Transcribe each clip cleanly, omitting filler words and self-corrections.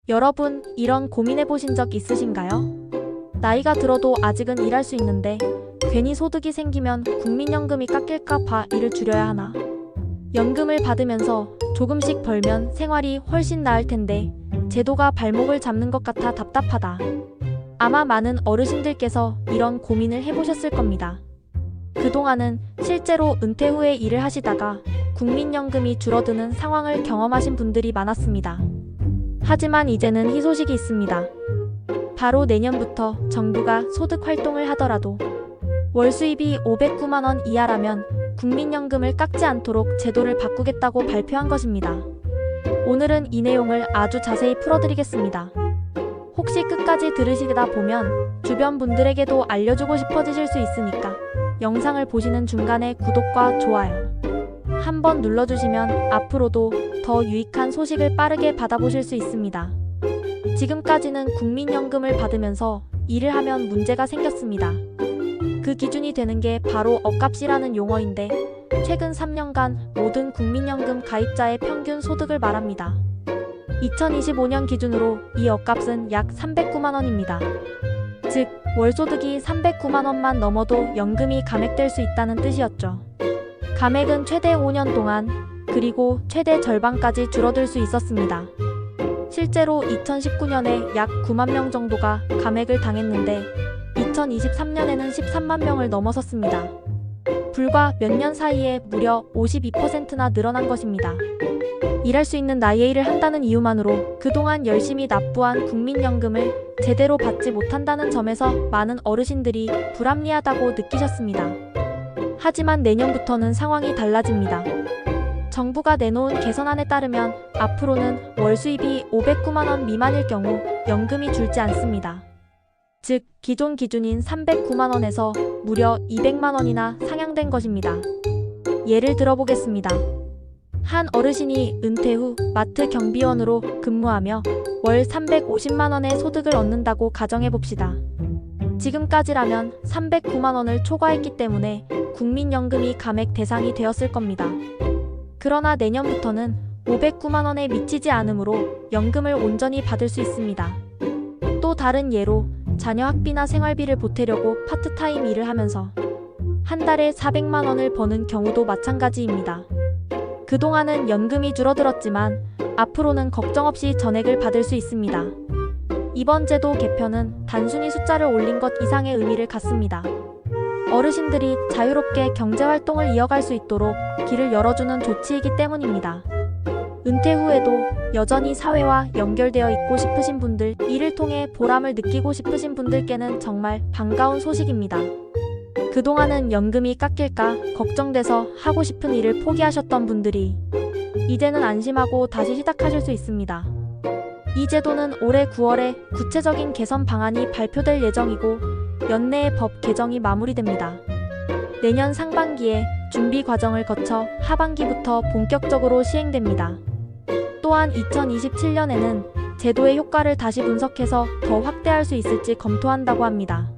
여러분, 이런 고민해 보신 적 있으신가요? 나이가 들어도 아직은 일할 수 있는데 괜히 소득이 생기면 국민연금이 깎일까 봐 일을 줄여야 하나? 연금을 받으면서 조금씩 벌면 생활이 훨씬 나을 텐데 제도가 발목을 잡는 것 같아 답답하다. 아마 많은 어르신들께서 이런 고민을 해보셨을 겁니다. 그동안은 실제로 은퇴 후에 일을 하시다가 국민연금이 줄어드는 상황을 경험하신 분들이 많았습니다. 하지만 이제는 희소식이 있습니다. 바로 내년부터 정부가 소득 활동을 하더라도 월 수입이 509만 원 이하라면 국민연금을 깎지 않도록 제도를 바꾸겠다고 발표한 것입니다. 오늘은 이 내용을 아주 자세히 풀어드리겠습니다. 혹시 끝까지 들으시다 보면 주변 분들에게도 알려주고 싶어지실 수 있으니까 영상을 보시는 중간에 구독과 좋아요 한번 눌러주시면 앞으로도 더 유익한 소식을 빠르게 받아보실 수 있습니다. 지금까지는 국민연금을 받으면서 일을 하면 문제가 생겼습니다. 그 기준이 되는 게 바로 억값이라는 용어인데 최근 3년간 모든 국민연금 가입자의 평균 소득을 말합니다. 2025년 기준으로 이 억값은 약 309만 원입니다. 즉, 월소득이 309만 원만 넘어도 연금이 감액될 수 있다는 뜻이었죠. 감액은 최대 5년 동안, 그리고 최대 절반까지 줄어들 수 있었습니다. 실제로 2019년에 약 9만 명 정도가 감액을 당했는데 2023년에는 13만 명을 넘어섰습니다. 불과 몇 년 사이에 무려 52%나 늘어난 것입니다. 일할 수 있는 나이에 일을 한다는 이유만으로 그동안 열심히 납부한 국민연금을 제대로 받지 못한다는 점에서 많은 어르신들이 불합리하다고 느끼셨습니다. 하지만 내년부터는 상황이 달라집니다. 정부가 내놓은 개선안에 따르면 앞으로는 월 수입이 509만 원 미만일 경우 연금이 줄지 않습니다. 즉, 기존 기준인 309만 원에서 무려 200만 원이나 상향된 것입니다. 예를 들어보겠습니다. 한 어르신이 은퇴 후 마트 경비원으로 근무하며 월 350만 원의 소득을 얻는다고 가정해봅시다. 지금까지라면 309만 원을 초과했기 때문에 국민연금이 감액 대상이 되었을 겁니다. 그러나 내년부터는 509만 원에 미치지 않으므로 연금을 온전히 받을 수 있습니다. 또 다른 예로 자녀 학비나 생활비를 보태려고 파트타임 일을 하면서 한 달에 400만 원을 버는 경우도 마찬가지입니다. 그동안은 연금이 줄어들었지만 앞으로는 걱정 없이 전액을 받을 수 있습니다. 이번 제도 개편은 단순히 숫자를 올린 것 이상의 의미를 갖습니다. 어르신들이 자유롭게 경제활동을 이어갈 수 있도록 길을 열어주는 조치이기 때문입니다. 은퇴 후에도 여전히 사회와 연결되어 있고 싶으신 분들, 이를 통해 보람을 느끼고 싶으신 분들께는 정말 반가운 소식입니다. 그동안은 연금이 깎일까 걱정돼서 하고 싶은 일을 포기하셨던 분들이 이제는 안심하고 다시 시작하실 수 있습니다. 이 제도는 올해 9월에 구체적인 개선 방안이 발표될 예정이고 연내에 법 개정이 마무리됩니다. 내년 상반기에 준비 과정을 거쳐 하반기부터 본격적으로 시행됩니다. 또한 2027년에는 제도의 효과를 다시 분석해서 더 확대할 수 있을지 검토한다고 합니다.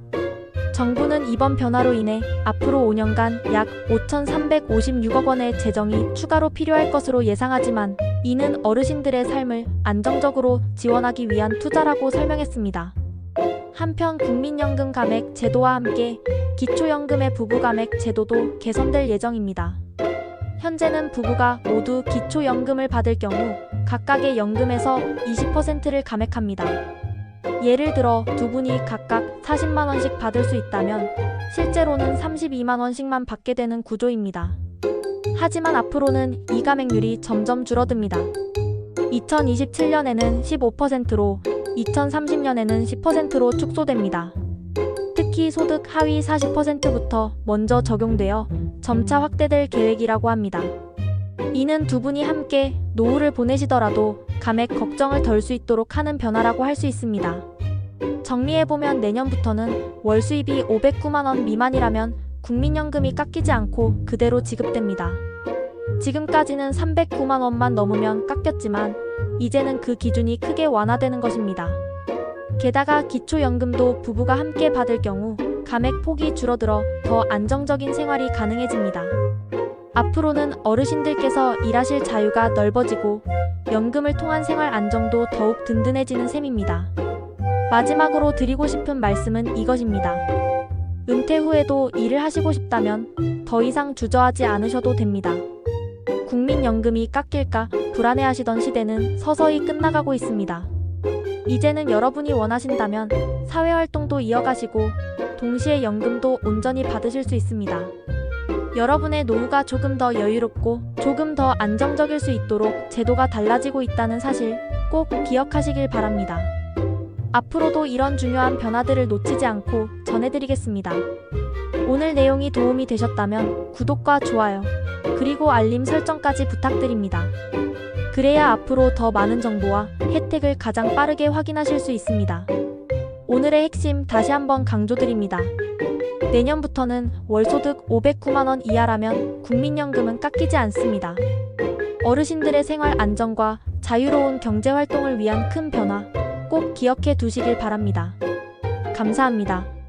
정부는 이번 변화로 인해 앞으로 5년간 약 5,356억 원의 재정이 추가로 필요할 것으로 예상하지만 이는 어르신들의 삶을 안정적으로 지원하기 위한 투자라고 설명했습니다. 한편 국민연금 감액 제도와 함께 기초연금의 부부감액 제도도 개선될 예정입니다. 현재는 부부가 모두 기초연금을 받을 경우 각각의 연금에서 20%를 감액합니다. 예를 들어 두 분이 각각 40만 원씩 받을 수 있다면 실제로는 32만 원씩만 받게 되는 구조입니다. 하지만 앞으로는 이 감액률이 점점 줄어듭니다. 2027년에는 15%로 2030년에는 10%로 축소됩니다. 특히 소득 하위 40%부터 먼저 적용되어 점차 확대될 계획이라고 합니다. 이는 두 분이 함께 노후를 보내시더라도 감액 걱정을 덜 수 있도록 하는 변화라고 할 수 있습니다. 정리해보면 내년부터는 월 수입이 509만 원 미만이라면 국민연금이 깎이지 않고 그대로 지급됩니다. 지금까지는 309만 원만 넘으면 깎였지만 이제는 그 기준이 크게 완화되는 것입니다. 게다가 기초연금도 부부가 함께 받을 경우 감액 폭이 줄어들어 더 안정적인 생활이 가능해집니다. 앞으로는 어르신들께서 일하실 자유가 넓어지고 연금을 통한 생활 안정도 더욱 든든해지는 셈입니다. 마지막으로 드리고 싶은 말씀은 이것입니다. 은퇴 후에도 일을 하시고 싶다면 더 이상 주저하지 않으셔도 됩니다. 국민연금이 깎일까 불안해하시던 시대는 서서히 끝나가고 있습니다. 이제는 여러분이 원하신다면 사회활동도 이어가시고 동시에 연금도 온전히 받으실 수 있습니다. 여러분의 노후가 조금 더 여유롭고 조금 더 안정적일 수 있도록 제도가 달라지고 있다는 사실 꼭 기억하시길 바랍니다. 앞으로도 이런 중요한 변화들을 놓치지 않고 전해드리겠습니다. 오늘 내용이 도움이 되셨다면 구독과 좋아요, 그리고 알림 설정까지 부탁드립니다. 그래야 앞으로 더 많은 정보와 혜택을 가장 빠르게 확인하실 수 있습니다. 오늘의 핵심 다시 한번 강조드립니다. 내년부터는 월소득 509만 원 이하라면 국민연금은 깎이지 않습니다. 어르신들의 생활 안정과 자유로운 경제활동을 위한 큰 변화 꼭 기억해 두시길 바랍니다. 감사합니다.